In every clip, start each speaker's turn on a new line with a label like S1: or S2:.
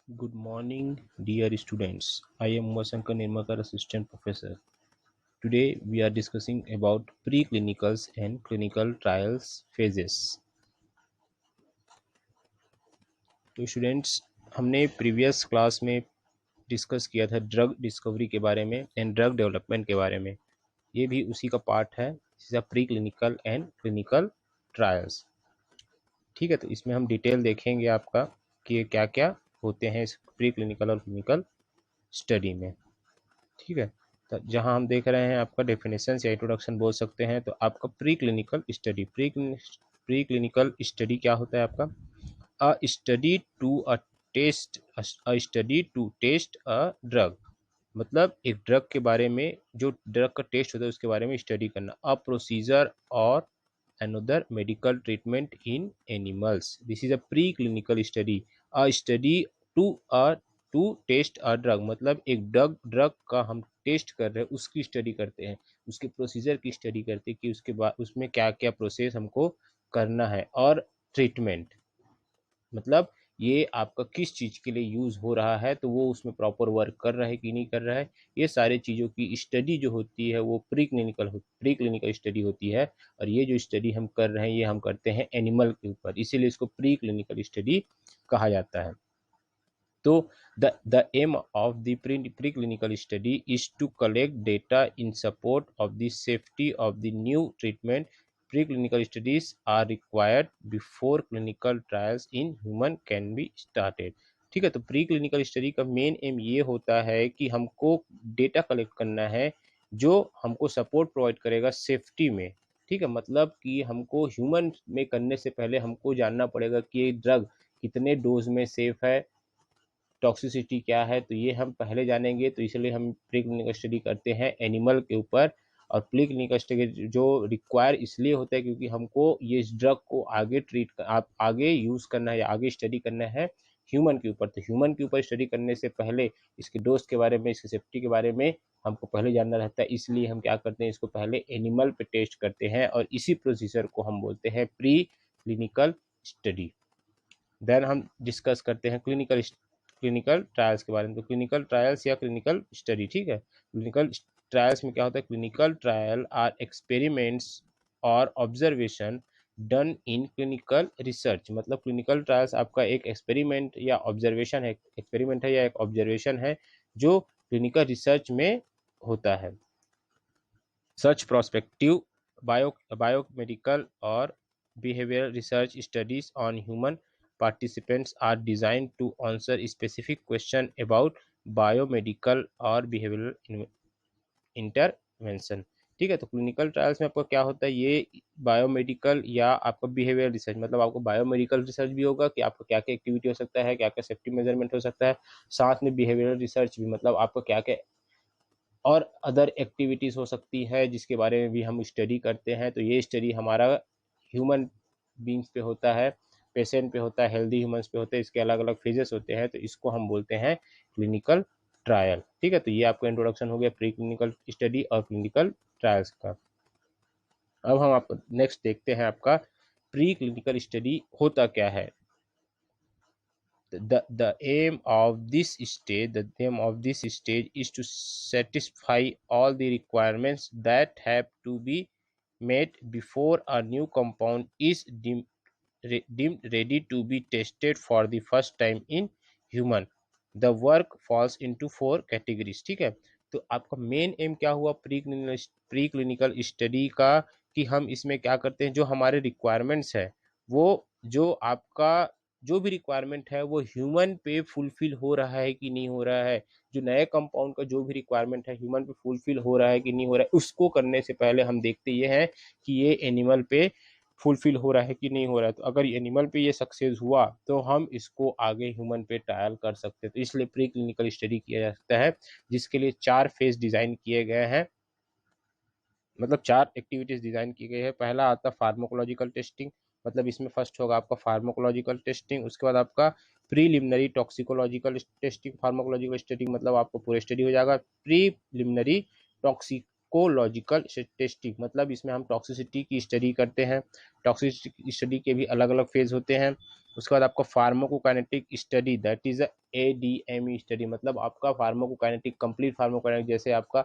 S1: Good morning, dear students. I am Umashankar Nirmakar, Assistant Professor. Today we are discussing about preclinicals and clinical trials phases. तो students, हमने previous class में discuss किया था drug discovery के बारे में and drug development के बारे में. ये भी उसी का पार्ट है, pre clinical and clinical trials. ठीक है, तो इसमें हम डिटेल देखेंगे आपका कि क्या क्या होते हैं इस प्री क्लिनिकल और क्लिनिकल स्टडी में. ठीक है, तो जहां हम देख रहे हैं आपका डेफिनेशन या इंट्रोडक्शन बोल सकते हैं. तो आपका preclinical study, preclinical study क्या होता है आपका? A study to a test a study to test a drug. मतलब एक ड्रग के बारे में, जो ड्रग का टेस्ट होता है उसके बारे में स्टडी करना. अ प्रोसीजर और another medical treatment in animals. This is a preclinical study. A study to a to test a drug. मतलब एक ड्रग का हम टेस्ट कर रहे हैं, उसकी स्टडी करते हैं, उसके प्रोसीजर की स्टडी करते हैं कि उसके बाद उसमें क्या क्या प्रोसेस हमको करना है. और ट्रीटमेंट मतलब ये आपका किस चीज़ के लिए यूज़ हो रहा है, तो वो उसमें प्रॉपर वर्क कर रहा है कि नहीं कर रहा है. ये सारे चीज़ों की स्टडी जो होती है वो प्री क्लिनिकल स्टडी होती है. और ये जो स्टडी हम कर रहे हैं ये हम करते हैं एनिमल के ऊपर, इसीलिए इसको प्री क्लिनिकल स्टडी कहा जाता है. तो the aim of the preclinical study is to collect data in support of the safety of the new treatment. Preclinical studies are required before clinical trials in human can be started. ठीक है, तो pre clinical study का main M ये होता है कि हमको data collect करना है जो हमको सपोर्ट प्रोवाइड करेगा सेफ्टी में. ठीक है, मतलब कि हमको ह्यूमन में करने से पहले हमको जानना पड़ेगा कि ये ड्रग कितने डोज में सेफ है, टॉक्सिसिटी क्या है, तो ये हम पहले जानेंगे. तो इसलिए हम प्री क्लिनिकल स्टडी करते हैं एनिमल के ऊपर. और प्री क्लिनिकल स्टडी जो रिक्वायर इसलिए होता है क्योंकि हमको ये इस ड्रग को आगे आप आगे यूज़ करना है या आगे स्टडी करना है ह्यूमन के ऊपर. तो ह्यूमन के ऊपर स्टडी करने से पहले इसके डोज के बारे में, इसकी सेफ्टी के बारे में हमको पहले जानना रहता है. इसलिए हम क्या करते हैं, इसको पहले एनिमल पे टेस्ट करते हैं और इसी प्रोसीजर को हम बोलते हैं प्री क्लिनिकल स्टडी. देन हम डिस्कस करते हैं क्लिनिकल ट्रायल्स के बारे में. तो क्लिनिकल ट्रायल्स या क्लिनिकल स्टडी. ठीक है, क्लिनिकल ट्रायल्स में क्या होता है? क्लिनिकल ट्रायल आर एक्सपेरिमेंट्स और observation done in clinical research. मतलब क्लिनिकल ट्रायल्स आपका एक एक्सपेरिमेंट या ऑब्जर्वेशन है, एक्सपेरिमेंट है या एक ऑब्जर्वेशन है जो क्लिनिकल रिसर्च में होता है. सच प्रोस्पेक्टिव बायोमेडिकल और behavioral research studies on human participants are designed to answer specific question about biomedical और behavioral intervention. ठीक है, तो क्लिनिकल ट्रायल्स में आपका क्या होता है, ये बायोमेडिकल या आपका बिहेवियर रिसर्च, मतलब आपको बायोमेडिकल रिसर्च भी होगा कि आपका क्या क्या एक्टिविटी हो सकता है, क्या क्या सेफ्टी मेजरमेंट हो सकता है. साथ में बिहेवियरल रिसर्च भी, मतलब आपका क्या क्या और अदर एक्टिविटीज़ हो सकती है जिसके बारे में भी हम स्टडी करते हैं. तो ये स्टडी हमारा ह्यूमन बींग्स पे होता है, पेशेंट पे होता है, हेल्दी ह्यूमंस पे होते हैं. इसके अलग अलग फेजेस होते हैं, तो इसको हम बोलते हैं क्लिनिकल ट्रायल. ठीक है, तो ये आपका इंट्रोडक्शन हो गया प्री क्लिनिकल स्टडी और क्लिनिकल ट्रायल्स का. अब हम आपको नेक्स्ट देखते हैं आपका प्री क्लिनिकल स्टडी होता क्या है. The aim of this stage is to satisfy all the requirements that have to be met before a new compound is deemed ready to be tested for the first time in human. The work falls into 4 categories. ठीक है, तो आपका main M क्या हुआ pre clinical study का, कि हम इसमें क्या करते हैं, जो हमारे रिक्वायरमेंट्स है वो, जो आपका जो भी रिक्वायरमेंट है वो ह्यूमन पे फुलफिल हो रहा है कि नहीं हो रहा है. जो नए कंपाउंड का जो भी रिक्वायरमेंट है ह्यूमन पे फुलफिल हो रहा है कि नहीं हो रहा है, उसको करने से पहले हम देखते ये हैं कि ये एनिमल पे फुलफिल हो रहा है कि नहीं हो रहा है. तो अगर एनिमल पे ये सक्सेस हुआ तो हम इसको आगे ह्यूमन पे ट्रायल कर सकते हैं. तो इसलिए प्री क्लिनिकल स्टडी किया जा सकता है, जिसके लिए 4 फेज डिज़ाइन किए गए हैं, मतलब 4 एक्टिविटीज़ डिज़ाइन की गई है. पहला आता है फार्माकोलॉजिकल टेस्टिंग, मतलब इसमें फर्स्ट होगा आपका फार्माकोलॉजिकल टेस्टिंग. उसके बाद आपका preliminary toxicological testing. Pharmacological testing मतलब आपको पूरा स्टडी हो जाएगा. प्रीलिमिनरी फार्माकोलॉजिकल टेस्टिंग, मतलब इसमें हम टॉक्सिसिटी की स्टडी करते हैं। टॉक्सिसिटी स्टडी के भी अलग अलग फेज होते हैं। उसके बाद आपका pharmacokinetic study, that is ADME study, मतलब आपका फार्माकोकाइनेटिक, कंप्लीट फार्माकोकाइनेटिक, जैसे आपका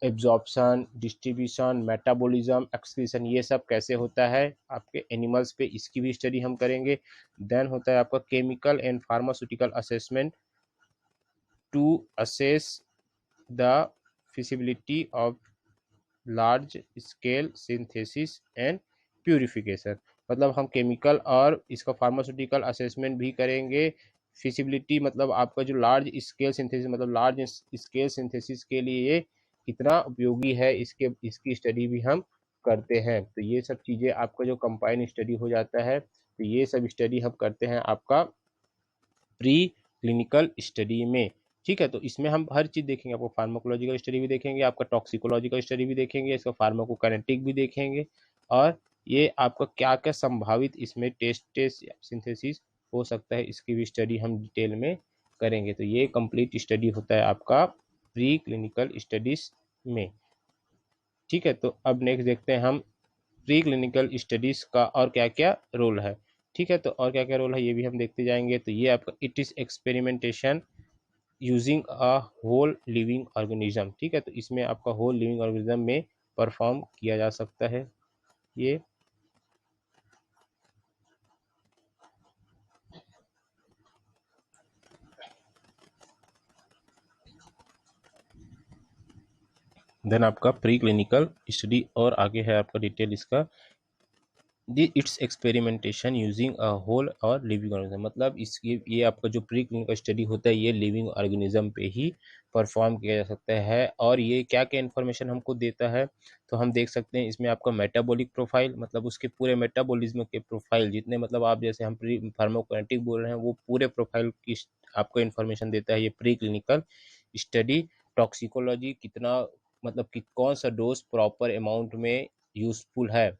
S1: एब्जॉर्प्शन, डिस्ट्रीब्यूशन, मेटाबॉलिज्म, एक्सक्रीशन, ये सब कैसे होता है आपके एनिमल्स पे, इसकी भी स्टडी हम करेंगे। देन होता है आपका chemical and pharmaceutical assessment to assess the feasibility of large scale synthesis and purification, मतलब हम केमिकल और इसका फार्मास्यूटिकल असेसमेंट भी करेंगे। फिजिबिलिटी मतलब आपका जो लार्ज स्केल सिंथेसिस, मतलब लार्ज स्केल सिंथेसिस के लिए ये कितना उपयोगी है, इसकी स्टडी भी हम करते हैं। तो ये सब चीज़ें आपका जो कंबाइन स्टडी हो जाता है, तो ये सब स्टडी हम करते हैं आपका प्री क्लिनिकल स्टडी में। ठीक है, तो इसमें हम हर चीज़ देखेंगे, आपको फार्माकोलॉजिकल स्टडी भी देखेंगे, आपका टॉक्सिकोलॉजिकल स्टडी भी देखेंगे, इसका फार्माकोकाइनेटिक भी देखेंगे, और ये आपका क्या क्या संभावित इसमें टेस्ट सिंथेसिस हो सकता है, इसकी भी स्टडी हम डिटेल में करेंगे। तो ये कंप्लीट स्टडी होता है आपका प्री क्लिनिकल स्टडीज में। ठीक है, तो अब नेक्स्ट देखते हैं हम प्री क्लिनिकल स्टडीज़ का और क्या क्या रोल है। ठीक है, तो और क्या क्या रोल है ये भी हम देखते जाएंगे। तो ये आपका it is experimentation using a whole living organism. ठीक है, तो इसमें आपका होल लिविंग ऑर्गेनिज्म में परफॉर्म किया जा सकता है ये। देन आपका प्री क्लिनिकल स्टडी और आगे है आपका डिटेल इसका, it's experimentation using a whole और लिविंग ऑर्गेनिज्म, मतलब इसकी ये आपका जो प्री क्लिनिकल स्टडी होता है ये लिविंग ऑर्गेनिज्म पे ही परफॉर्म किया जा सकता है। और ये क्या क्या इन्फॉर्मेशन हमको देता है, तो हम देख सकते हैं इसमें आपका मेटाबॉलिक प्रोफाइल, मतलब उसके पूरे मेटाबॉलिज्म के प्रोफाइल जितने, मतलब आप जैसे हम प्री फार्माकोकाइनेटिक बोल रहे हैं वो पूरे प्रोफाइल की आपको इन्फॉर्मेशन देता है ये प्री क्लिनिकल स्टडी। टॉक्सिकोलॉजी, कितना मतलब कि कौन सा डोज प्रॉपर अमाउंट में यूजफुल है,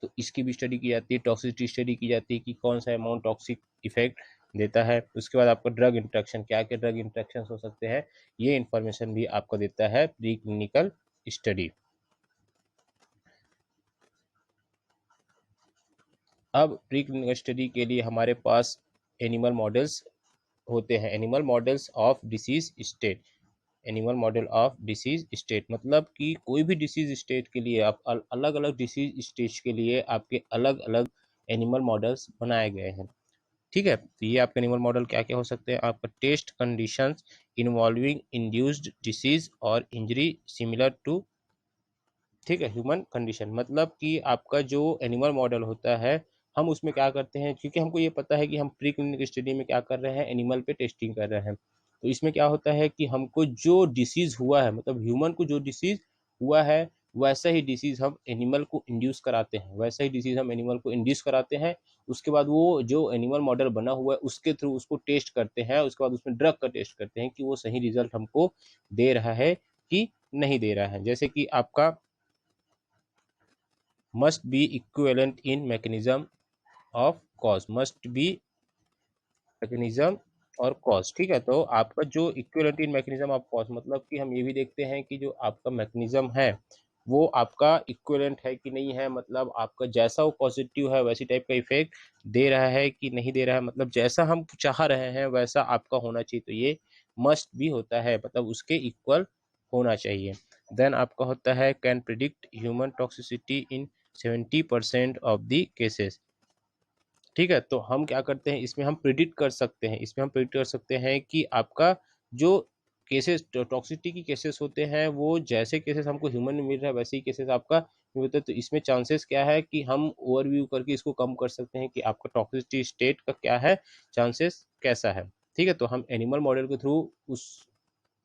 S1: तो इसकी भी स्टडी की जाती है। टॉक्सिसिटी स्टडी की जाती है कि कौन सा अमाउंट टॉक्सिक इफेक्ट देता है। उसके बाद आपका ड्रग इंट्रैक्शन, क्या क्या ड्रग इंट्रैक्शन हो सकते हैं, ये इंफॉर्मेशन भी आपको देता है प्री क्लिनिकल स्टडी। अब प्री क्लिनिकल स्टडी के लिए हमारे पास एनिमल मॉडल्स होते हैं, animal models of disease state. Animal model of disease state मतलब कि कोई भी डिसीज स्टेट के लिए आप अलग अलग डिसीज स्टेज के लिए आपके अलग अलग एनिमल मॉडल्स बनाए गए हैं। ठीक है, तो ये आपके एनिमल मॉडल क्या क्या हो सकते हैं, आपका test conditions involving induced disease और इंजरी सिमिलर टू, ठीक है, ह्यूमन कंडीशन, मतलब कि आपका जो एनिमल मॉडल होता है हम उसमें क्या करते हैं, क्योंकि हमको ये पता है कि हम प्री क्लिनिकल स्टडी में क्या कर रहे हैं, एनिमल पे टेस्टिंग कर रहे हैं। तो इसमें क्या होता है कि हमको जो डिसीज हुआ है, मतलब ह्यूमन को जो डिसीज हुआ है वैसा ही डिसीज हम एनिमल को इंड्यूस कराते हैं, वैसा ही डिसीज हम एनिमल को इंड्यूस कराते हैं। उसके बाद वो जो एनिमल मॉडल बना हुआ है उसके थ्रू उसको टेस्ट करते हैं, उसके बाद उसमें ड्रग का टेस्ट करते हैं कि वो सही रिजल्ट हमको दे रहा है कि नहीं दे रहा है। जैसे कि आपका must be equivalent in mechanism of cause, must be mechanism और कॉज। ठीक है, तो आपका जो equivalent in mechanism of cause, मतलब कि हम ये भी देखते हैं कि जो आपका मैकेनिज्म है वो आपका इक्विवेलेंट है कि नहीं है, मतलब आपका जैसा वो पॉजिटिव है वैसी टाइप का इफेक्ट दे रहा है कि नहीं दे रहा है, मतलब जैसा हम चाह रहे हैं वैसा आपका होना चाहिए। तो ये मस्ट भी होता है, मतलब उसके इक्वल होना चाहिए। देन आपका होता है can predict human toxicity in 70% of the cases. ठीक है, तो हम क्या करते हैं इसमें हम प्रिडिक्ट कर सकते हैं, इसमें हम प्रिडिक्ट कर सकते हैं कि आपका जो केसेस टॉक्सिसिटी की केसेस होते हैं वो जैसे केसेस हमको ह्यूमन में मिल रहा है वैसे ही केसेस आपका होता है। तो इसमें चांसेस क्या है कि हम ओवरव्यू करके इसको कम कर सकते हैं कि आपका टॉक्सिसिटी स्टेट का क्या है, चांसेस कैसा है। ठीक है, तो हम एनिमल मॉडल के थ्रू उस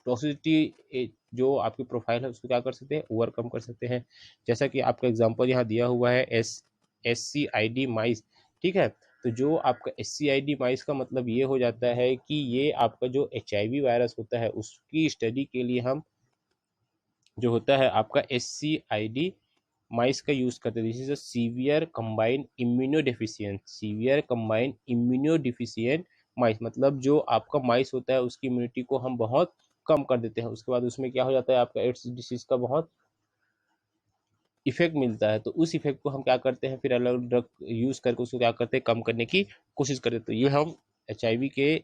S1: टॉक्सिसिटी जो आपकी प्रोफाइल है उसको क्या कर सकते हैं, ओवरकम कर सकते हैं। जैसा कि आपका एग्जांपल यहाँ दिया हुआ है SCID माइस। ठीक है, तो जो आपका SCID माइस का मतलब ये हो जाता है कि ये आपका जो HIV वायरस होता है उसकी स्टडी के लिए हम जो होता है आपका SCID माइस का यूज़ करते हैं। This is a severe combined immunodeficient, severe combined immunodeficient mice, मतलब जो आपका माइस होता है उसकी इम्यूनिटी को हम बहुत कम कर देते हैं। उसके बाद उसमें क्या हो जाता है, आपका एड्स डिसीज का बहुत इफेक्ट मिलता है। तो उस इफेक्ट को हम क्या करते हैं, फिर अलग ड्रग यूज करके उसको क्या करते हैं, कम करने की कोशिश करते हैं। तो ये हम HIV के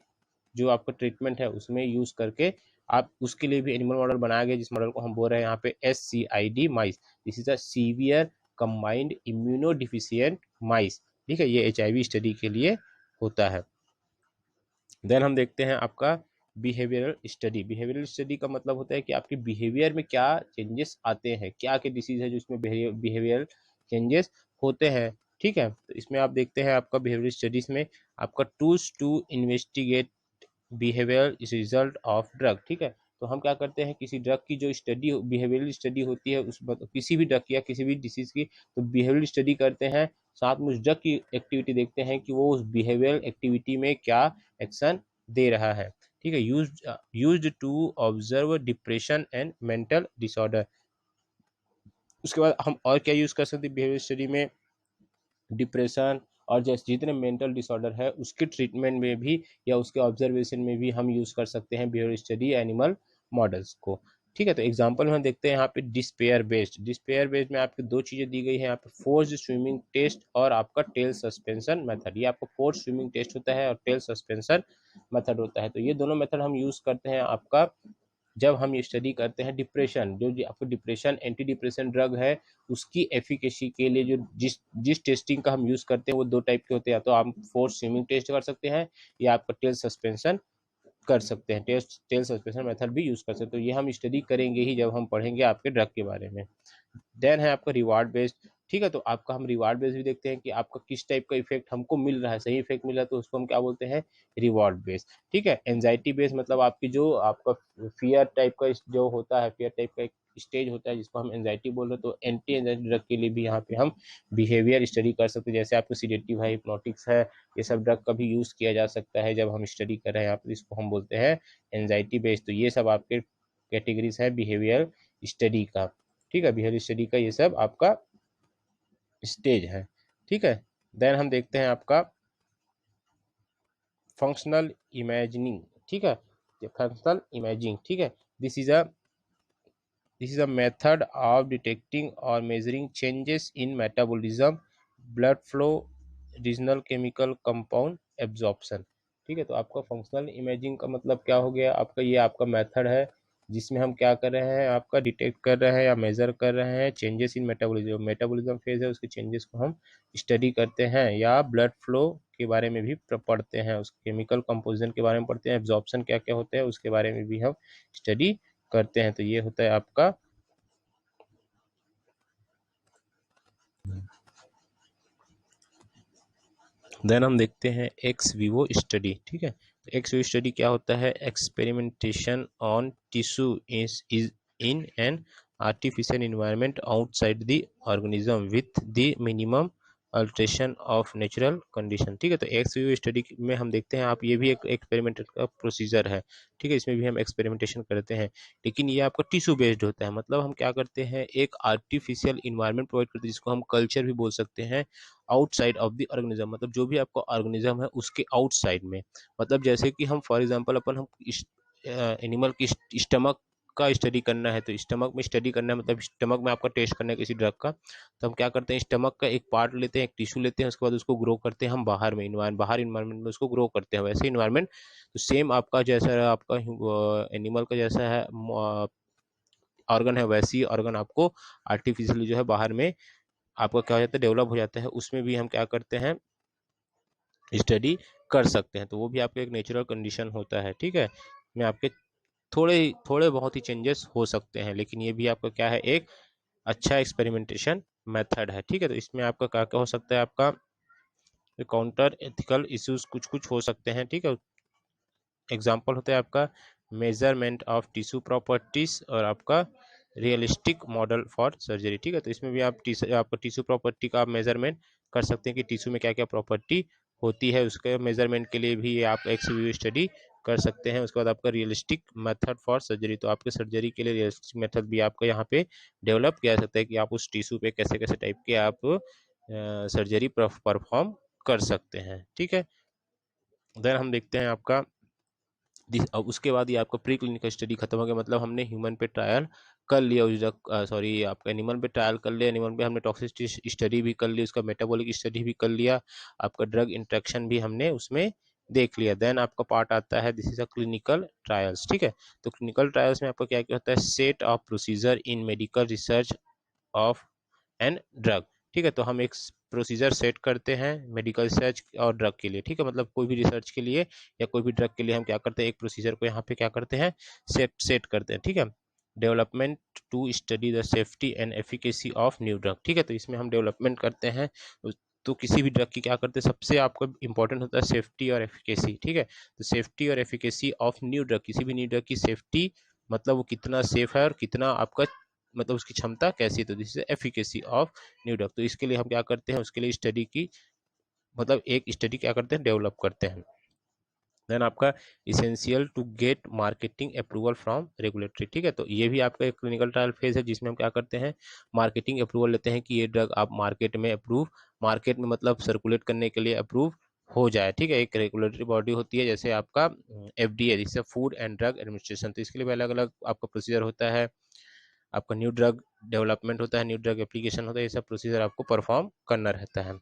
S1: जो आपका ट्रीटमेंट है उसमें यूज करके आप उसके लिए भी एनिमल मॉडल बनाया गया, जिस मॉडल को हम बोल रहे हैं यहाँ पे SCID mice. This is a severe combined immunodeficient mice. ठीक है, ये HIV स्टडी के लिए होता है। देन हम देखते हैं आपका बिहेवियरल स्टडी। बिहेवियरल स्टडी का मतलब होता है कि आपके बिहेवियर में क्या चेंजेस आते हैं, क्या क्या डिसीज है जो इसमें बिहेवियरल चेंजेस होते हैं। ठीक है, तो इसमें आप देखते हैं आपका बिहेवियरल स्टडीज में आपका tools to investigate behaviour is result of drug. ठीक है, तो हम क्या करते हैं, किसी ड्रग की जो स्टडी बिहेवियरल स्टडी होती है उस किसी भी ड्रग की या किसी भी डिसीज की, तो बिहेवियरल स्टडी करते हैं, साथ में उस ड्रग की एक्टिविटी देखते हैं कि वो उस बिहेवियरल एक्टिविटी में क्या एक्शन दे रहा है। ठीक है, used to observe depression and mental disorder. उसके बाद हम और क्या यूज कर सकते हैं बिहेवियर स्टडी में, डिप्रेशन और जैसे जितने मेंटल डिसऑर्डर है उसके ट्रीटमेंट में भी या उसके ऑब्जर्वेशन में भी हम यूज कर सकते हैं बिहेवियर स्टडी एनिमल मॉडल्स को। ठीक है, तो एग्जांपल में हम देखते हैं यहाँ पे डिस्पेयर बेस्ड में आपकी दो चीजें दी गई है यहाँ पे, फोर्स्ड स्विमिंग टेस्ट और आपका टेल सस्पेंशन मेथड। ये आपका फोर्स्ड स्विमिंग टेस्ट होता है और टेल सस्पेंशन मेथड होता है। तो ये दोनों मेथड हम यूज करते हैं आपका जब हम ये स्टडी करते हैं डिप्रेशन, जो आपको डिप्रेशन एंटी डिप्रेशन ड्रग है उसकी एफिकेसी के लिए जो जिस टेस्टिंग का हम यूज करते हैं वो दो टाइप के होते हैं, या तो आप फोर्स स्विमिंग टेस्ट कर सकते हैं या आपका टेल सस्पेंशन कर सकते हैं, टेल सस्पेंशन मेथड भी यूज कर सकते हैं। तो ये हम स्टडी करेंगे ही जब हम पढ़ेंगे आपके ड्रग के बारे में। देन है आपका रिवार्ड बेस्ड। ठीक है, तो आपका हम रिवार्ड बेस्ड भी देखते हैं कि आपका किस टाइप का इफेक्ट हमको मिल रहा है, सही इफेक्ट मिल रहा है तो उसको हम क्या बोलते हैं, रिवार्ड बेस्ड। ठीक है, एंजाइटी बेस्ड मतलब आपकी जो आपका फियर टाइप का जो होता है, फियर टाइप का एक स्टेज होता है जिसको हम एंजाइटी बोल रहे हैं, तो एंटी एंजाइटी ड्रग के लिए भी यहाँ पे हम बिहेवियर स्टडी कर सकते हैं। जैसे आपको सीडेटिव है, हिप्नोटिक्स है, ये सब ड्रग का भी यूज किया जा सकता है जब हम स्टडी कर रहे हैं यहाँ पे, इसको हम बोलते हैं एंजाइटी बेस्ड। तो ये सब आपके कैटेगरीज है बिहेवियर स्टडी का। ठीक है, बिहेवियर स्टडी का ये सब आपका स्टेज है। ठीक है, देन हम देखते हैं आपका फंक्शनल इमेजिनिंग। ठीक है, फंक्शनल इमेजिंग। ठीक है, this is a method of detecting और measuring changes in metabolism, blood flow, regional chemical compound absorption. ठीक है, तो आपका फंक्शनल इमेजिंग का मतलब क्या हो गया, आपका ये आपका मेथड है जिसमें हम क्या कर रहे हैं, आपका डिटेक्ट कर रहे हैं या मेजर कर रहे हैं चेंजेस इन मेटाबॉलिज्म फेज है उसके चेंजेस को हम स्टडी करते हैं, या ब्लड फ्लो के बारे में भी पढ़ते हैं, उस केमिकल कंपोजिशन के बारे में पढ़ते हैं, एब्जॉर्प्शन क्या क्या होते हैं उसके बारे में भी हम स्टडी करते हैं। तो ये होता है आपका देन हम देखते हैं एक्स विवो स्टडी। ठीक है, तो एक्स विवो स्टडी क्या होता है, experimentation on tissue is in an artificial environment outside the organism with the minimum alteration of natural condition. ठीक है, तो एक्स विवो स्टडी में हम देखते हैं आप, ये भी एक एक्सपेरिमेंट का प्रोसीजर है। ठीक है, इसमें भी हम एक्सपेरिमेंटेशन करते हैं, लेकिन ये आपका टिश्यू बेस्ड होता है। मतलब हम क्या करते हैं, एक आर्टिफिशियल इन्वायरमेंट प्रोवाइड करते हैं जिसको हम कल्चर भी बोल सकते हैं, आउटसाइड ऑफ द ऑर्गेनिज्म, मतलब जो भी आपका ऑर्गेनिज्म है उसके आउटसाइड में। मतलब जैसे कि हम फॉर एग्जांपल अपन हम एनिमल की स्टमक का स्टडी करना है, तो स्टमक में स्टडी करना है मतलब स्टमक में आपका टेस्ट करना है किसी ड्रग का, तो हम क्या करते हैं, स्टमक का एक पार्ट लेते हैं, एक टिश्यू लेते हैं, उसके बाद उसको ग्रो करते हैं हम बाहर में, बाहर इन्वायरमेंट में उसको ग्रो करते हैं। वैसे इन्वायरमेंट तो सेम आपका जैसा आपका एनिमल का जैसा है ऑर्गन है, वैसी ऑर्गन आपको आर्टिफिशियली जो है बाहर में आपका क्या हो जाता है, डेवलप हो जाता है। उसमें भी हम क्या करते हैं, स्टडी कर सकते हैं। तो वो भी आपका एक नेचुरल कंडीशन होता है। ठीक है, में आपके थोड़े बहुत ही चेंजेस हो सकते हैं, लेकिन ये भी आपका क्या है, एक अच्छा एक्सपेरिमेंटेशन मेथड है। ठीक है, तो इसमें आपका क्या क्या हो सकता है, आपका काउंटर एथिकल इश्यूज कुछ कुछ हो सकते हैं। ठीक है, एग्जाम्पल होता है आपका मेजरमेंट ऑफ टिश्यू प्रॉपर्टीज और आपका रियलिस्टिक मॉडल फॉर सर्जरी। ठीक है, तो इसमें भी आप आपका टिश्यू प्रॉपर्टी का आप मेजरमेंट कर सकते हैं कि टिश्यू में क्या क्या प्रॉपर्टी होती है, उसके मेजरमेंट के लिए भी आप एक्स व्यू स्टडी कर सकते हैं। उसके बाद आपका रियलिस्टिक मेथड फॉर सर्जरी, तो आपके सर्जरी के लिए रियलिस्टिक मेथड भी आपका यहाँ पे डेवलप किया जा सकता है कि आप उस टिश्यू पे कैसे कैसे टाइप के आप सर्जरी परफॉर्म कर सकते हैं। ठीक है, देन हम देखते हैं आपका अब उसके बाद ये आपका प्री क्लिनिकल स्टडी खत्म हो गया, मतलब हमने ह्यूमन पे ट्रायल कर लिया उस सॉरी आपका एनिमल पे ट्रायल कर लिया, एनिमल पे हमने टॉक्सिसिटी स्टडी भी कर ली, उसका मेटाबॉलिक स्टडी भी कर लिया, आपका ड्रग इंट्रैक्शन भी हमने उसमें देख लिया। देन आपका पार्ट आता है this is a clinical trials. ठीक है, तो क्लिनिकल ट्रायल्स में आपका क्या क्या होता है, set of procedure in medical research of and drug. ठीक है, तो हम एक प्रोसीजर सेट करते हैं मेडिकल रिसर्च और ड्रग के लिए। ठीक है, मतलब कोई भी रिसर्च के लिए या कोई भी ड्रग के लिए हम क्या करते हैं, एक प्रोसीजर को यहाँ पे क्या करते हैं, सेट करते हैं। ठीक है, development to study the safety and efficacy of new drug. ठीक है, तो इसमें हम डेवलपमेंट करते हैं, तो किसी भी ड्रग की क्या करते हैं, सबसे आपको इंपॉर्टेंट होता है सेफ्टी और एफिकेसी। ठीक है, तो सेफ्टी और एफिकेसी ऑफ न्यू ड्रग, किसी भी न्यू ड्रग की सेफ्टी मतलब वो कितना सेफ है और कितना आपका मतलब उसकी क्षमता कैसी है, तो this is efficacy of new drug. तो इसके लिए हम क्या करते हैं, उसके लिए स्टडी की मतलब एक स्टडी क्या करते हैं, डेवलप करते हैं। देन आपका essential to get marketing approval from regulatory. ठीक है, तो ये भी आपका एक क्लिनिकल ट्रायल फेज है जिसमें हम क्या करते हैं, मार्केटिंग अप्रूवल लेते हैं कि ये ड्रग आप मार्केट में मार्केट में मतलब सर्कुलेट करने के लिए अप्रूव हो जाए। ठीक है, एक रेगुलेटरी बॉडी होती है जैसे आपका FDA, जिससे फूड एंड ड्रग एडमिनिस्ट्रेशन, तो इसके लिए अलग अलग आपका प्रोसीजर होता है, आपका न्यू ड्रग डेवलपमेंट होता है, न्यू ड्रग एप्लीकेशन होता है, ये सब प्रोसीजर आपको परफॉर्म करना रहता है।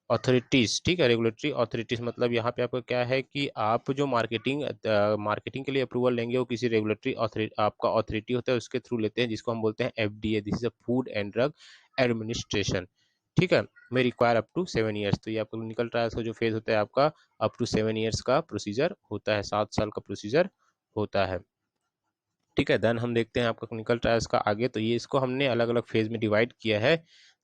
S1: अथॉरिटीज, ठीक है, रेगुलेटरी अथॉरिटीज मतलब यहाँ पे आपका क्या है कि आप जो मार्केटिंग के लिए अप्रूवल लेंगे वो किसी रेगुलेटरी आपका अथॉरिटी होता है उसके थ्रू लेते हैं, जिसको हम बोलते हैं FDA, this is a food and drug administration. ठीक है, may require up to 7 years, तो ये आपका क्लिनिकल ट्रायल्स का जो फेज होता है आपका अप टू 7 ईयर्स का प्रोसीजर होता है, 7 साल का प्रोसीजर होता है। ठीक है, देन हम देखते हैं आपका क्लिनिकल ट्रायल्स का आगे, तो ये इसको हमने अलग अलग फेज में डिवाइड किया है,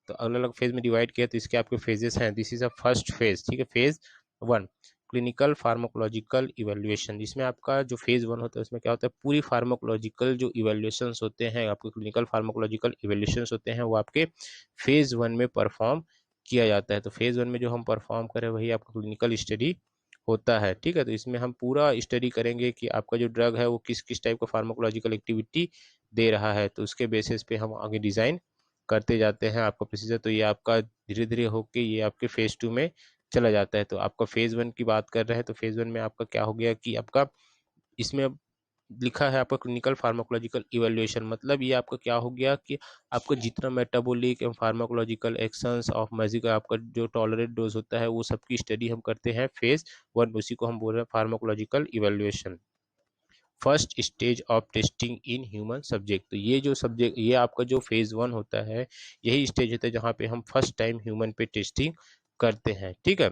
S1: तो अलग अलग फेज में डिवाइड किया, तो इसके आपके फेजेस हैं, this is a first phase. ठीक है, फेज 1 क्लिनिकल फार्माकोलॉजिकल इवेल्युएशन, जिसमें आपका जो फेज 1 होता है उसमें क्या होता है, पूरी फार्माकोलॉजिकल जो इवेल्युएशंस होते हैं, आपके क्लिनिकल फार्माकोलॉजिकल इवेल्युएशंस होते हैं वो आपके फेज 1 में परफॉर्म किया जाता है। तो फेज 1 में जो हम परफॉर्म करें वही आपका क्लिनिकल स्टडी होता है। ठीक है, तो इसमें हम पूरा स्टडी करेंगे कि आपका जो ड्रग है वो किस किस टाइप का फार्माकोलॉजिकल एक्टिविटी दे रहा है, तो उसके बेसिस पे हम आगे डिज़ाइन करते जाते हैं आपका प्रोसीजर। तो ये आपका धीरे धीरे होके ये आपके फेज 2 में चला जाता है। तो आपका फेज 1 की बात कर रहे हैं, तो फेज 1 में आपका क्या हो गया कि आपका इसमें लिखा है आपका क्लिनिकल फार्माकोलॉजिकल इवैल्यूएशन, मतलब ये आपका क्या हो गया कि आपका जितना metabolic and pharmacological actions of magic आपका जो टॉलरेट डोज होता है वो सबकी स्टडी हम करते हैं फेज 1, उसी को हम बोल रहे हैं pharmacological evaluation. First stage of testing in human subject, तो ये जो सब्जेक्ट ये आपका जो फेज 1 होता है यही स्टेज होता है जहाँ पे हम फर्स्ट टाइम ह्यूमन पे टेस्टिंग करते हैं। ठीक है,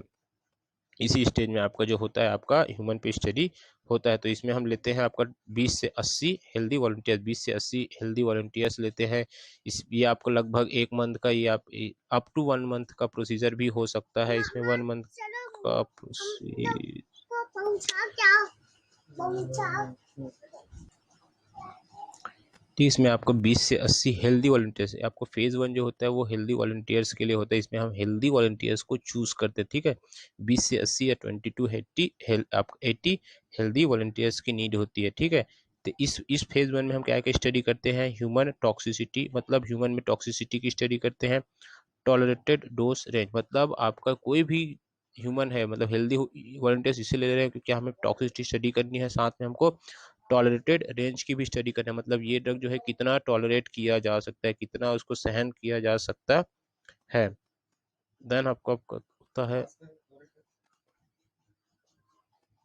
S1: इसी स्टेज में आपका जो होता है आपका ह्यूमन पे स्टडी होता है, तो इसमें हम लेते हैं आपका 20 से 80 हेल्दी वॉलंटियर्स, 20 से 80 हेल्दी वॉलंटियर्स लेते हैं। इस ये आपको लगभग 1 मंथ का, ये आप अप टू 1 मंथ का प्रोसीजर भी हो सकता है, इसमें 1 मंथ का प्रोसीजर। ठीक, इसमें आपको 20 से 80 हेल्दी वॉलंटियर्स, आपको फेज 1 जो होता है वो हेल्दी वॉलंटियर्स के लिए होता है, इसमें हम हेल्दी वॉलंटियर्स को चूज करते हैं। ठीक है, 20 से 80 या 20 to 80 हेल्दी वॉलंटियर्स की नीड होती है। ठीक है, तो इस फेज 1 में हम क्या क्या स्टडी करते हैं, ह्यूमन टॉक्सिसिटी, मतलब ह्यूमन में टॉक्सिसिटी की स्टडी करते हैं। टॉलरेटेड डोज रेंज, मतलब आपका कोई भी ह्यूमन है, मतलब हेल्दी वॉलंटियर्स इसे ले रहे हैं क्योंकि हमें टॉक्सिसिटी स्टडी करनी है, साथ में हमको टॉलरेटेड रेंज की भी स्टडी करना है, मतलब ये ड्रग जो है कितना टॉलरेट किया जा सकता है, कितना उसको सहन किया जा सकता है। देन आपको होता है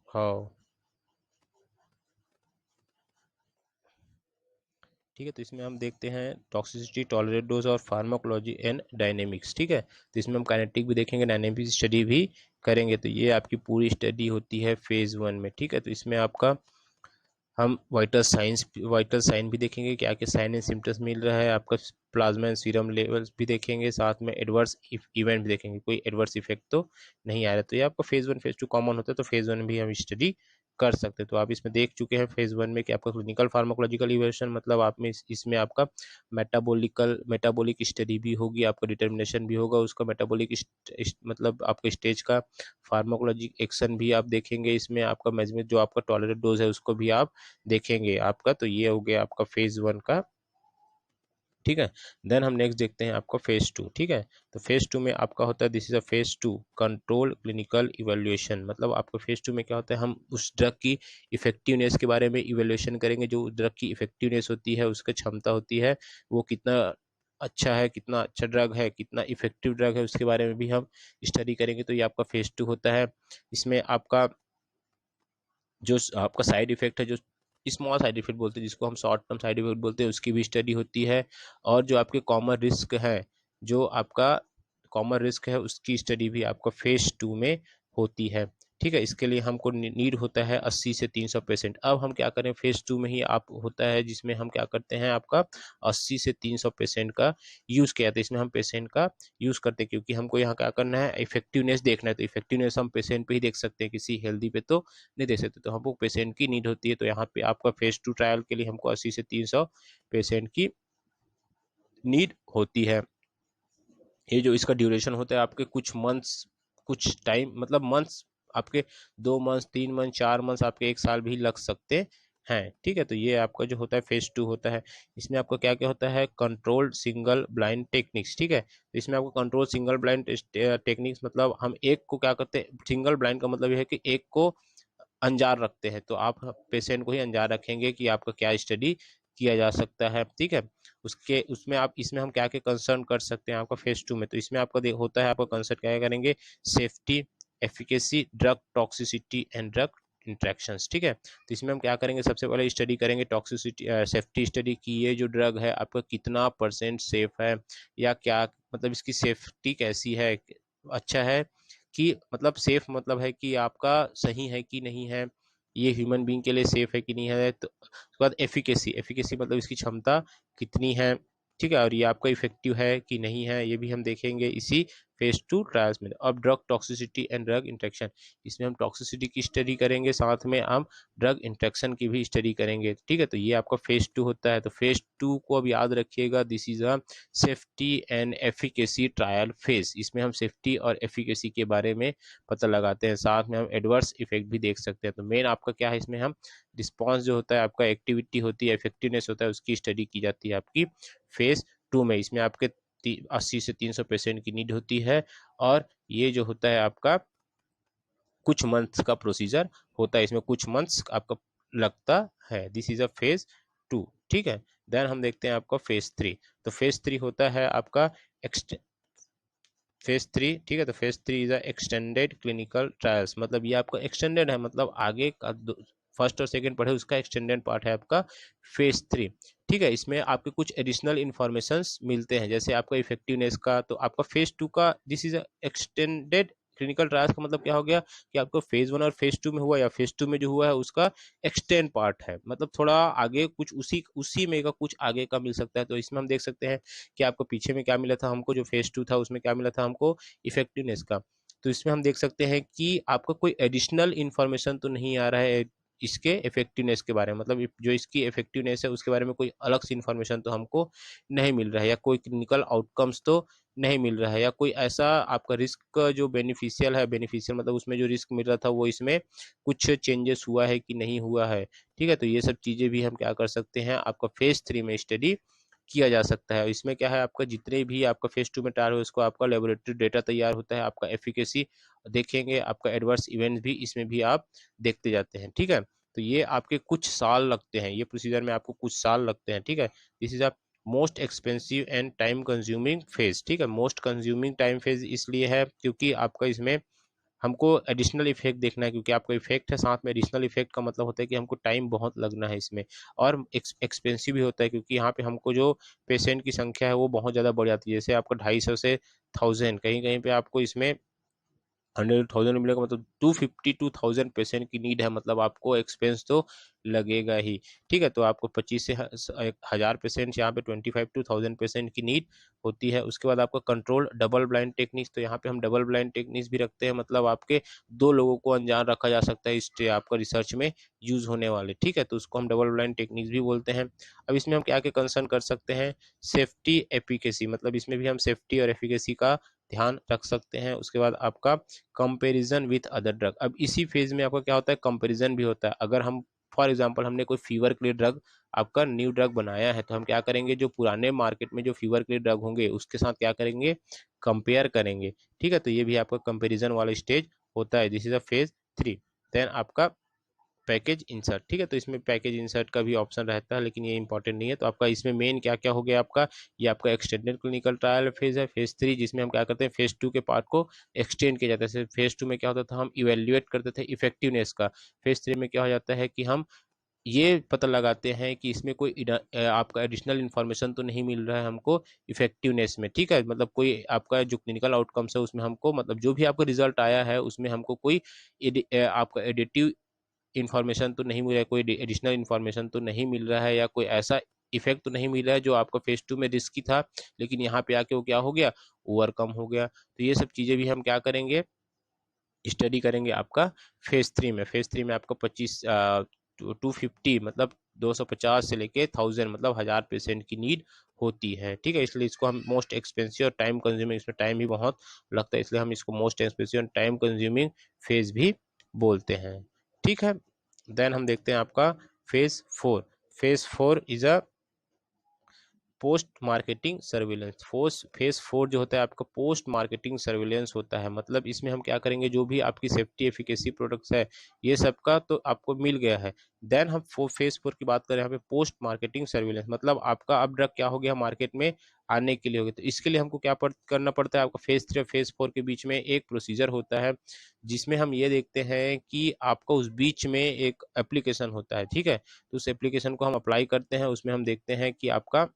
S1: हाँ, ठीक है, तो इसमें हम देखते हैं टॉक्सिसिटी, टॉलरेट डोज और फार्माकोलॉजी एंड डायनेमिक्स। ठीक है, तो इसमें हम काइनेटिक भी देखेंगे, डायनेमिक स्टडी भी करेंगे, तो ये आपकी पूरी स्टडी होती है फेज 1 में। ठीक है, तो इसमें आपका हम वाइटल साइन भी देखेंगे, क्या क्या साइन एंड सिम्टम्स मिल रहा है, आपका प्लाज्मा एंड सीरम लेवल्स भी देखेंगे, साथ में एडवर्स इवेंट भी देखेंगे, कोई एडवर्स इफेक्ट तो नहीं आ रहा। तो ये आपका फेज 1 फेज 2 कॉमन होता है, तो फेज 1 भी हम स्टडी कर सकते हैं। तो आप इसमें देख चुके हैं फेज 1 में कि आपका क्लिनिकल फार्माकोलॉजिकल इवैल्यूएशन, मतलब आप में इसमें आपका मेटाबॉलिक स्टडी भी होगी, आपका डिटर्मिनेशन भी होगा उसका मेटाबॉलिक मतलब आपका स्टेज का, फार्माकोलॉजिक एक्शन भी आप देखेंगे, इसमें आपका मेजरमेंट जो आपका टॉलरेट डोज है उसको भी आप देखेंगे आपका। तो ये हो गया आपका फेज 1 का ठीक है। देन हम नेक्स्ट देखते हैं आपका फेज 2। ठीक है, तो फेज 2 में आपका होता है this is a phase 2 control clinical evaluation. मतलब आपका फेज 2 में क्या होता है, हम उस ड्रग की इफेक्टिवनेस के बारे में इवेल्युएशन करेंगे। जो ड्रग की इफेक्टिवनेस होती है, उसकी क्षमता होती है, वो कितना अच्छा है, कितना अच्छा ड्रग है, कितना इफेक्टिव ड्रग है, उसके बारे में भी हम स्टडी करेंगे। तो ये आपका फेज 2 होता है। इसमें आपका जो आपका साइड इफेक्ट है, जो स्मॉल साइड इफेक्ट बोलते हैं, जिसको हम शॉर्ट टर्म साइड इफेक्ट बोलते हैं, उसकी भी स्टडी होती है। और जो आपके कॉमन रिस्क है, जो आपका कॉमन रिस्क है, उसकी स्टडी भी आपका फेज 2 में होती है। ठीक है, इसके लिए हमको नीड होता है 80 से 300 पेशेंट। अब हम क्या करें, फेज 2 में ही आप होता है जिसमें हम क्या करते हैं, आपका 80 से 300 पेशेंट का यूज़ किया था। इसमें हम पेशेंट का यूज़ करते हैं क्योंकि हमको यहाँ क्या करना है, इफेक्टिवनेस देखना है। तो इफेक्टिवनेस हम पेशेंट पे ही देख सकते हैं, किसी हेल्दी पे तो नहीं दे सकते। तो हमको पेशेंट की नीड होती है। तो यहाँ पे आपका फेज 2 ट्रायल के लिए हमको 80 से 300 पेशेंट की नीड होती है। ये जो इसका ड्यूरेशन होता है आपके कुछ मंथ्स, कुछ टाइम, मतलब मंथ्स आपके 2 मंथ्स, 3 मंथ, 4 मंथ्स, आपके 1 साल भी लग सकते हैं। ठीक है, तो ये आपका जो होता है फेज 2 होता है। इसमें आपका क्या क्या होता है, कंट्रोल्ड सिंगल ब्लाइंड टेक्निक्स। ठीक है, तो इसमें आपको कंट्रोल सिंगल ब्लाइंड टेक्निक्स, मतलब हम एक को क्या करते हैं, सिंगल ब्लाइंड का मतलब यह है कि एक को अंजार रखते हैं। तो आप पेशेंट को ही अंजार रखेंगे कि आपका क्या स्टडी किया जा सकता है। ठीक है, उसके उसमें आप, इसमें हम क्या क्या कंसर्न कर सकते हैं आपका फेज 2 में। तो इसमें आपका होता है, आपका कंसर्न क्या करेंगे, safety, efficacy, drug toxicity and drug interactions. ठीक है, तो इसमें हम क्या करेंगे, सबसे पहले स्टडी करेंगे टॉक्सिसिटी, सेफ्टी स्टडी की ये जो ड्रग है आपका कितना % सेफ है, या क्या मतलब इसकी सेफ्टी कैसी है, अच्छा है कि मतलब सेफ मतलब है कि आपका सही है कि नहीं है, ये ह्यूमन बीइंग के लिए सेफ है कि नहीं है। तो उसके बाद एफिकेसी, एफिकेसी मतलब इसकी क्षमता कितनी है। ठीक है, और ये आपका इफेक्टिव है कि नहीं है, ये भी हम देखेंगे इसी फेज 2 ट्रायल्स में। अब drug toxicity and drug interaction, इसमें हम टॉक्सिसिटी की स्टडी करेंगे, साथ में हम ड्रग इंट्रैक्शन की भी स्टडी करेंगे। ठीक है, तो ये आपका फेज 2 होता है। तो फेज 2 को अब याद रखिएगा, this is a safety and efficacy trial phase. इसमें हम सेफ्टी और एफिकेसी के बारे में पता लगाते हैं, साथ में हम एडवर्स इफेक्ट भी देख सकते हैं। तो मेन आपका क्या है, इसमें हम रिस्पॉन्स जो होता है आपका, एक्टिविटी होती है, इफेक्टिवनेस होता है, उसकी स्टडी की जाती है आपकी फेज 2 में। इसमें आपके 80 से 300 पेशेंट की नीड होती है, और ये जो होता है आपका कुछ मंथ्स का प्रोसीजर होता है। इसमें कुछ मंथ्स आपका लगता है। This is a phase 2। ठीक है, देन हम देखते हैं आपका फेज 3। तो फेज 3 होता है आपका फेज 3। ठीक है, तो phase 3 is a extended clinical trials. मतलब ये आपका एक्सटेंडेड है, मतलब आगे का फर्स्ट और सेकंड पढ़े उसका एक्सटेंडेड पार्ट है आपका फेज 3। ठीक है, इसमें आपके कुछ एडिशनल इंफॉर्मेशंस मिलते हैं, जैसे आपका इफेक्टिवनेस का। तो आपका फेज 2 का this is extended clinical trials का मतलब क्या हो गया कि आपको फेज 1 और फेज 2 में हुआ, या फेज 2 में जो हुआ है उसका एक्सटेंड पार्ट है, मतलब थोड़ा आगे कुछ उसी उसी में का कुछ आगे का मिल सकता है। तो इसमें हम देख सकते हैं कि आपको पीछे में क्या मिला था हमको, जो फेज 2 था उसमें क्या मिला था हमको, इफेक्टिवनेस का। तो इसमें हम देख सकते हैं कि आपका कोई एडिशनल इंफॉर्मेशन तो नहीं आ रहा है इसके इफेक्टिवनेस के बारे में, मतलब जो इसकी इफेक्टिवनेस है उसके बारे में कोई अलग से इंफॉर्मेशन तो हमको नहीं मिल रहा है, या कोई क्लिनिकल आउटकम्स तो नहीं मिल रहा है, या कोई ऐसा आपका रिस्क जो बेनिफिशियल है, बेनिफिशियल मतलब उसमें जो रिस्क मिल रहा था वो इसमें कुछ चेंजेस हुआ है कि नहीं हुआ है। ठीक है, तो ये सब चीज़ें भी हम क्या कर सकते हैं, आपका फेज 3 में स्टडी किया जा सकता है। इसमें क्या है, आपका जितने भी आपका फेज 2 में ट्रायल हो, उसको आपका लेबोरेटरी डेटा तैयार होता है, आपका एफिकेसी देखेंगे, आपका एडवर्स इवेंट भी इसमें भी आप देखते जाते हैं। ठीक है, तो ये आपके कुछ साल लगते हैं, ये प्रोसीजर में आपको कुछ साल लगते हैं। ठीक है, this is a most expensive and time consuming phase. ठीक है, मोस्ट कंज्यूमिंग टाइम फेज इसलिए है क्योंकि आपका इसमें हमको एडिशनल इफेक्ट देखना है, क्योंकि आपका इफेक्ट है, साथ में एडिशनल इफेक्ट का मतलब होता है कि हमको टाइम बहुत लगना है इसमें, और एक्सपेंसिव भी होता है, क्योंकि यहाँ पे हमको जो पेशेंट की संख्या है वो बहुत ज़्यादा बढ़ जाती है। जैसे आपका 250 से 1000, कहीं कहीं पे आपको इसमें 100,000 मिलेगा, मतलब 250 पेशेंट की नीड है, मतलब आपको एक्सपेंस तो लगेगा ही। ठीक है, तो आपको 25 से 1000 पेशेंट, यहाँ पे 25 to 1000 पेशेंट की नीड होती है। उसके बाद आपका कंट्रोल डबल ब्लाइंड टेक्निक्स, तो यहाँ पे हम डबल ब्लाइंड टेक्निक्स भी रखते हैं, मतलब आपके 2 लोगों को अनजान रखा जा सकता है इस आपका रिसर्च में यूज होने वाले। ठीक है, तो उसको हम डबल ब्लाइंड टेक्निक्स भी बोलते हैं। अब इसमें हम क्या क्या कंसर्न कर सकते हैं, सेफ्टी एफिकेसी, मतलब इसमें भी हम सेफ्टी और एफिकेसी का ध्यान रख सकते हैं। उसके बाद आपका कंपैरिजन विथ अदर ड्रग, अब इसी फेज में आपका क्या होता है, कंपैरिजन भी होता है। अगर हम फॉर एग्जांपल हमने कोई फीवर के लिए ड्रग, आपका न्यू ड्रग बनाया है, तो हम क्या करेंगे, जो पुराने मार्केट में जो फीवर के लिए ड्रग होंगे उसके साथ क्या करेंगे, कंपेयर करेंगे। ठीक है, तो ये भी आपका कंपेरिजन वाला स्टेज होता है, this is a phase 3। Then आपका पैकेज इंसर्ट। ठीक है, तो इसमें पैकेज इंसर्ट का भी ऑप्शन रहता है, लेकिन ये इंपॉर्टेंट नहीं है। तो आपका इसमें मेन क्या क्या हो गया आपका, ये आपका एक्सटेंडेड क्लिनिकल ट्रायल फेज है, फेज 3, जिसमें हम क्या करते हैं, फेज 2 के पार्ट को एक्सटेंड किया जाता है। फेज 2 में क्या होता था, हम इवेल्युएट करते थे इफेक्टिवनेस का। फेज 3 में क्या हो जाता है कि हम ये पता लगाते हैं कि इसमें कोई आपका एडिशनल इन्फॉर्मेशन तो नहीं मिल रहा है हमको इफेक्टिवनेस में। ठीक है, मतलब कोई आपका जो क्लिनिकल आउटकम्स है उसमें हमको, मतलब जो भी आपका रिजल्ट आया है उसमें हमको कोई आपका एडिटिव इन्फॉर्मेशन तो नहीं मिल रहा है, कोई एडिशनल इन्फॉर्मेशन तो नहीं मिल रहा है, या कोई ऐसा इफेक्ट तो नहीं मिल रहा है जो आपका फेज 2 में रिस्की था, लेकिन यहाँ पे आके वो क्या हो गया, ओवरकम हो गया। तो ये सब चीज़ें भी हम क्या करेंगे, स्टडी करेंगे आपका फेज 3 में। फेज 3 में आपका 250 मतलब 250 से लेके 1000 मतलब 1000 पेशेंट की नीड होती है। ठीक है, इसलिए इसको हम मोस्ट एक्सपेंसिव और टाइम कंज्यूमिंग, इसमें टाइम भी बहुत लगता है, इसलिए हम इसको मोस्ट एक्सपेंसिव और टाइम कंज्यूमिंग फेज भी बोलते हैं। ठीक है, देन हम देखते हैं आपका phase 4। Phase 4 is a post marketing surveillance. Phase 4 जो होता है आपका पोस्ट मार्केटिंग सर्विलेंस होता है। मतलब इसमें हम क्या करेंगे, जो भी आपकी सेफ्टी एफिकेसी प्रोडक्ट्स है ये सब का तो आपको मिल गया है। देन हम फेज 4 की बात करें यहाँ पे पोस्ट मार्केटिंग सर्विलेंस, मतलब आपका अब ड्रग क्या हो गया, मार्केट में आने के लिए हो गया। तो इसके लिए हमको क्या करना पड़ता है, आपका फेज 3 और फेज 4 के बीच में एक प्रोसीजर होता है, जिसमें हम ये देखते हैं कि आपका उस बीच में एक एप्लीकेशन होता है। ठीक है, तो उस एप्लीकेशन को हम अप्लाई करते हैं, उसमें हम देखते हैं कि आपका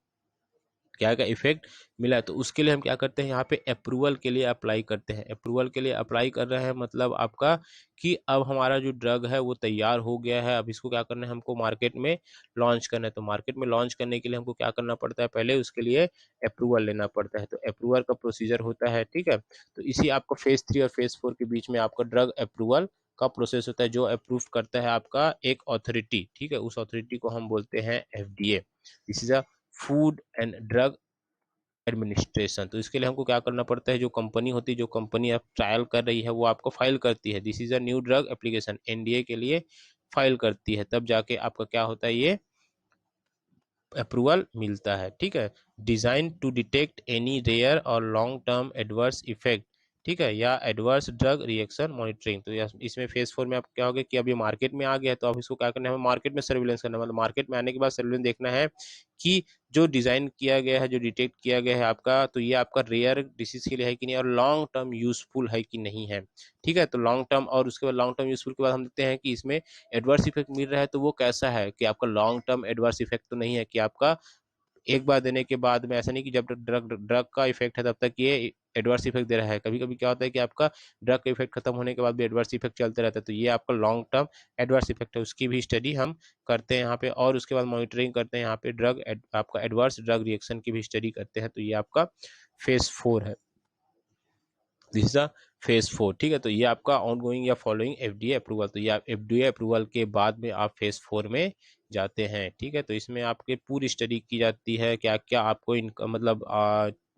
S1: क्या क्या इफेक्ट मिला है। तो उसके लिए हम क्या करते हैं, यहाँ पे अप्रूवल के लिए अप्लाई करते हैं। अप्रूवल के लिए अप्लाई कर रहे हैं मतलब आपका कि अब हमारा जो ड्रग है वो तैयार हो गया है, अब इसको क्या करना है, हमको मार्केट में लॉन्च करना है। तो मार्केट में लॉन्च करने के लिए हमको क्या करना पड़ता है, पहले उसके लिए अप्रूवल लेना पड़ता है। तो अप्रूवल का प्रोसीजर होता है। ठीक है, तो इसी आपको फेज 3 और फेज 4 के बीच में आपका ड्रग अप्रूवल का प्रोसेस होता है, जो अप्रूव करता है आपका एक अथॉरिटी। ठीक है, उस अथॉरिटी को हम बोलते हैं FDA। This is a food and drug administration. तो इसके लिए हमको क्या करना पड़ता है, जो कंपनी होती है, जो कंपनी आप ट्रायल कर रही है वो आपको फाइल करती है, this is a new drug application, NDA के लिए फाइल करती है, तब जाके आपका क्या होता है, ये अप्रूवल मिलता है। ठीक है, design to detect any rare और लॉन्ग टर्म एडवर्स इफेक्ट। ठीक है, या एडवर्स ड्रग रिएक्शन मॉनिटरिंग। तो इसमें फेज 4 में आप क्या होगा कि अभी मार्केट में आ गया है, तो अब इसको क्या करना है, हमें मार्केट में सर्विलेंस करना है। मतलब मार्केट में आने के बाद सर्विलेंस देखना है कि जो डिजाइन किया गया है, जो डिटेक्ट किया गया है आपका, तो ये आपका रेयर डिसीज के लिए है कि नहीं, और लॉन्ग टर्म यूजफुल है कि नहीं है। ठीक है, तो लॉन्ग टर्म, और उसके बाद लॉन्ग टर्म यूजफुल के बाद हम देखते हैं कि इसमें एडवर्स इफेक्ट मिल रहा है, तो वो कैसा है, कि आपका लॉन्ग टर्म एडवर्स इफेक्ट तो नहीं है, कि आपका एक बार देने के बाद में ऐसा नहीं कि जब ड्रग ड्रग का इफेक्ट है तब तक ये एडवर्स इफेक्ट दे रहा है। कभी कभी क्या होता है कि आपका ड्रग का इफेक्ट खत्म होने के बाद भी एडवर्स इफेक्ट चलते रहता है, तो ये आपका लॉन्ग टर्म एडवर्स इफेक्ट है, उसकी भी स्टडी हम करते हैं यहाँ पे। और उसके बाद मॉनिटरिंग करते हैं यहाँ पे आपका एडवर्स ड्रग रिएक्शन की भी स्टडी करते हैं। तो ये आपका फेज 4 है, दिस इज अ फेज 4। ठीक है, तो ये आपका ऑन गोइंग या फॉलोइंग FDA अप्रूवल। तो ये आप FDA अप्रूवल के बाद में आप फेज 4 में जाते हैं। ठीक है, तो इसमें आपके पूरी स्टडी की जाती है, क्या क्या आपको इनका मतलब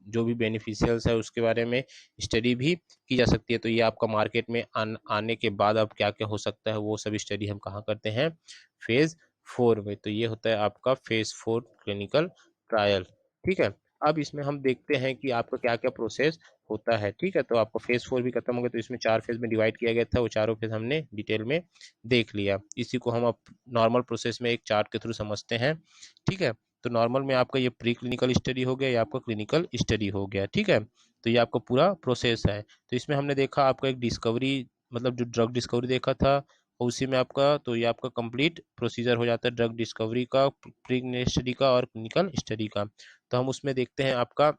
S1: जो भी बेनिफिशियल्स है उसके बारे में स्टडी भी की जा सकती है। तो ये आपका मार्केट में आने के बाद अब क्या क्या हो सकता है, वो सभी स्टडी हम कहाँ करते हैं, फेज 4 में। तो ये होता है आपका फेज 4 क्लिनिकल ट्रायल। ठीक है, अब इसमें हम देखते हैं कि आपका क्या क्या प्रोसेस होता है। ठीक है, तो आपका फेज 4 भी खत्म हो गया, तो इसमें 4 फेज में डिवाइड किया गया था, वो चारों फेज हमने डिटेल में देख लिया। इसी को हम अब नॉर्मल प्रोसेस में एक चार्ट के थ्रू समझते हैं। ठीक है, तो नॉर्मल में आपका ये प्री क्लिनिकल स्टडी हो गया, या आपका क्लिनिकल स्टडी हो गया। ठीक है, तो ये आपका पूरा प्रोसेस है। तो इसमें हमने देखा आपका एक डिस्कवरी, मतलब जो ड्रग डिस्कवरी देखा था, और उसी में आपका, तो ये आपका कंप्लीट प्रोसीजर हो जाता है ड्रग डिस्कवरी का, प्री स्टडी का और क्लिनिकल स्टडी का। तो हम उसमें देखते हैं आपका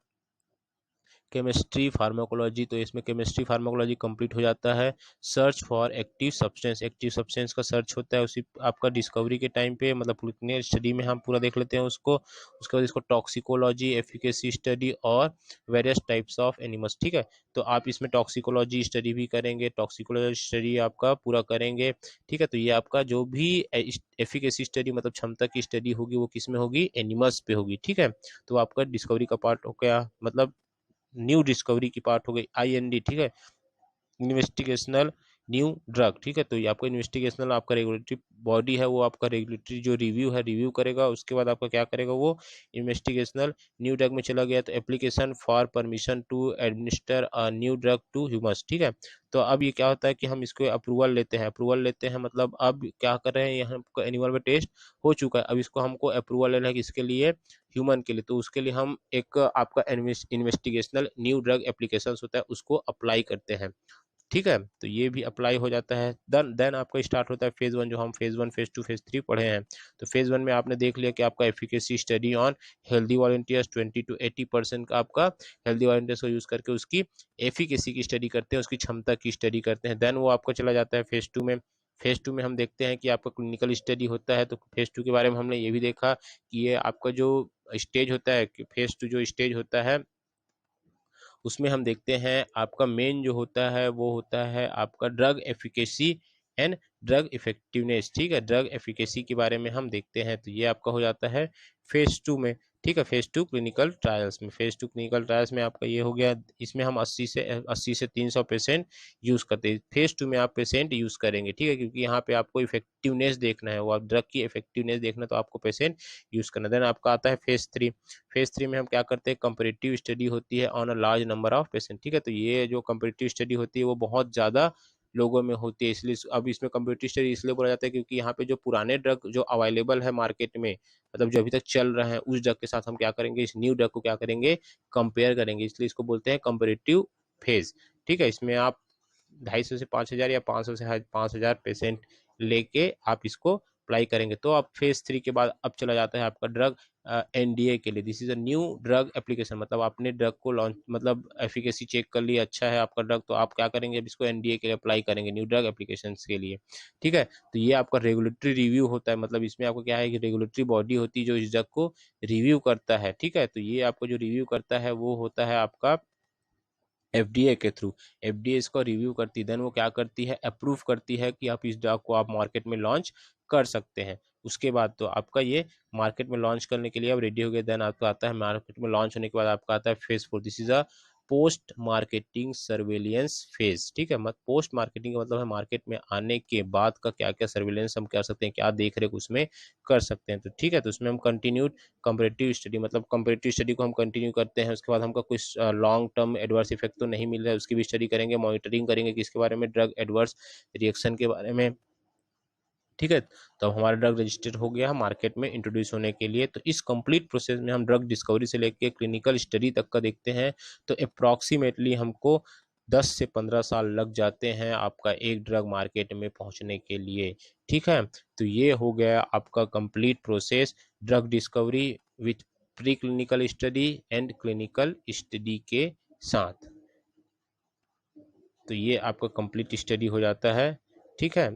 S1: केमिस्ट्री फार्माकोलॉजी। तो इसमें केमिस्ट्री फार्माकोलॉजी कंप्लीट हो जाता है। सर्च फॉर एक्टिव सब्सटेंस का सर्च होता है उसी आपका डिस्कवरी के टाइम पे, मतलब क्लिनिकल स्टडी में हम पूरा देख लेते हैं उसको। उसके बाद इसको टॉक्सिकोलॉजी, एफिकेसी स्टडी और वेरियस टाइप्स ऑफ एनिमल्स। ठीक है, तो आप इसमें टॉक्सिकोलॉजी स्टडी भी करेंगे, टॉक्सिकोलॉजी स्टडी आपका पूरा करेंगे। ठीक है, तो ये आपका जो भी एफिकेसी स्टडी मतलब क्षमता की स्टडी होगी वो किस में होगी, एनिमल्स पे होगी। ठीक है, तो आपका डिस्कवरी का पार्ट हो गया, मतलब न्यू डिस्कवरी की पार्ट हो गई IND। ठीक है, इन्वेस्टिगेशनल न्यू ड्रग, ठीक है। तो ये आपका इन्वेस्टिगेशनल आपका रेगुलेटरी बॉडी है, वो आपका रेगुलेटरी जो रिव्यू है रिव्यू करेगा, उसके बाद आपका क्या करेगा, वो इन्वेस्टिगेशनल न्यू ड्रग में चला गया तो application for permission to administer a new drug to humans, ठीक है। तो अब ये क्या होता है कि हम इसको अप्रूवल लेते हैं, मतलब अब क्या कर रहे हैं, यहाँ एनिमल में टेस्ट हो चुका है, अब इसको हमको अप्रूवल लेना है किसके लिए, ह्यूमन के लिए। तो उसके लिए हम एक आपका इन्वेस्टिगेशनल न्यू ड्रग एप्लीकेशन होता है, उसको अप्लाई करते हैं, ठीक है। तो ये भी अप्लाई हो जाता है। देन आपका स्टार्ट होता है फेज 1, जो हम फेज 1 फेज 2 फेज 3 पढ़े हैं। तो फेज 1 में आपने देख लिया कि आपका efficacy study on healthy volunteers 20 to 80% का आपका हेल्दी वॉलंटियर्स को यूज करके उसकी एफिकेसी की स्टडी करते हैं, उसकी क्षमता की स्टडी करते हैं। देन वो आपका चला जाता है फेज 2 में। फेज 2 में हम देखते हैं कि आपका क्लिनिकल स्टडी होता है। तो फेज 2 के बारे में हमने ये भी देखा कि ये आपका जो स्टेज होता है, फेज 2 जो स्टेज होता है उसमें हम देखते हैं आपका मेन जो होता है वो होता है आपका drug efficacy and drug effectiveness, ठीक है। ड्रग एफिकेसी के बारे में हम देखते हैं, तो ये आपका हो जाता है फेज 2 में, ठीक है। फेज 2 क्लिनिकल ट्रायल्स में, फेज 2 क्लिनिकल ट्रायल्स में आपका ये हो गया। इसमें हम 80 से 300 पेशेंट यूज करते हैं। फेज 2 में आप पेशेंट यूज करेंगे, ठीक है, क्योंकि यहाँ पे आपको इफेक्टिवनेस देखना है, वो ड्रग की इफेक्टिवनेस देखना, तो आपको पेशेंट यूज करना। देन आपका आता है फेज 3। फेज 3 में हम क्या करते हैं, कंपेरेटिव स्टडी होती है on a large number of patient, ठीक है। तो ये जो कंपेरेटिव स्टडी होती है वो बहुत ज़्यादा लोगों में होती है, इसलिए अब इसमें कंपेरेटिव स्टडी इसलिए बोला जाता है क्योंकि यहाँ पे जो पुराने ड्रग जो अवेलेबल है मार्केट में, मतलब जो अभी तक चल रहे हैं, उस ड्रग के साथ हम क्या करेंगे, इस न्यू ड्रग को क्या करेंगे, कंपेयर करेंगे, इसलिए इसको बोलते हैं कंपेरेटिव फेज, ठीक है। इसमें आप 250 से 5000 या 500 से 5000 पेशेंट लेके आप इसको अप्लाई करेंगे। तो आप फेज 3 के बाद अब चला जाता है आपका ड्रग एनडीए के लिए। This is a new drug application, मतलब आपने ड्रग को लॉन्च, मतलब एफिकेसी चेक कर लिया, अच्छा है आपका ड्रग, तो आप क्या करेंगे, अब इसको एनडीए के लिए अप्लाई करेंगे, न्यू ड्रग एप्लीकेशन के लिए, ठीक है। तो ये आपका रेगुलेटरी रिव्यू होता है, मतलब इसमें आपको क्या है कि रेगुलेटरी बॉडी होती है जो इस ड्रग को रिव्यू करता है, ठीक है। तो ये आपको जो रिव्यू करता है वो होता है आपका एफडीए के थ्रू। एफडीए इसको रिव्यू करती है, देन वो क्या करती है, अप्रूव करती है कि आप इस ड्रग को आप मार्केट में लॉन्च कर सकते हैं। उसके बाद तो आपका ये मार्केट में लॉन्च करने के लिए अब रेडी हो गया। देन आपका आता है मार्केट में लॉन्च होने के बाद आपका आता है phase 4। This is a post marketing surveillance phase, ठीक है। मत पोस्ट मार्केटिंग का मतलब है मार्केट में आने के बाद का क्या क्या सर्वेलेंस हम कर सकते हैं, क्या देख रेख उसमें कर सकते हैं, तो ठीक है। तो उसमें हम कंटिन्यूड कंपेरेटिव स्टडी, मतलब कंपेरेटिव स्टडी को हम कंटिन्यू करते हैं, उसके बाद हमका कुछ लॉन्ग टर्म एडवर्स इफेक्ट तो नहीं मिल रहा है, उसकी भी स्टडी करेंगे, मॉनिटरिंग करेंगे किसके बारे में, ड्रग एडवर्स रिएक्शन के बारे में, ठीक है। तो हमारा ड्रग रजिस्टर्ड हो गया मार्केट में इंट्रोड्यूस होने के लिए। तो इस कंप्लीट प्रोसेस में हम ड्रग डिस्कवरी से लेके क्लिनिकल स्टडी तक का देखते हैं, तो अप्रॉक्सीमेटली हमको 10 से 15 साल लग जाते हैं आपका एक ड्रग मार्केट में पहुंचने के लिए, ठीक है। तो ये हो गया आपका complete process drug discovery with pre clinical study and clinical study के साथ। तो ये आपका कंप्लीट स्टडी हो जाता है, ठीक है।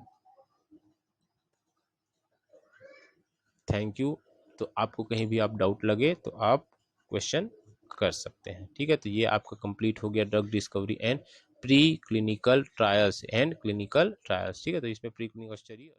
S1: Thank you. तो आपको कहीं भी आप डाउट लगे तो आप क्वेश्चन कर सकते हैं, ठीक है। तो ये आपका कंप्लीट हो गया drug discovery and pre clinical trials ठीक है। तो इसमें प्री क्लिनिकल स्टडी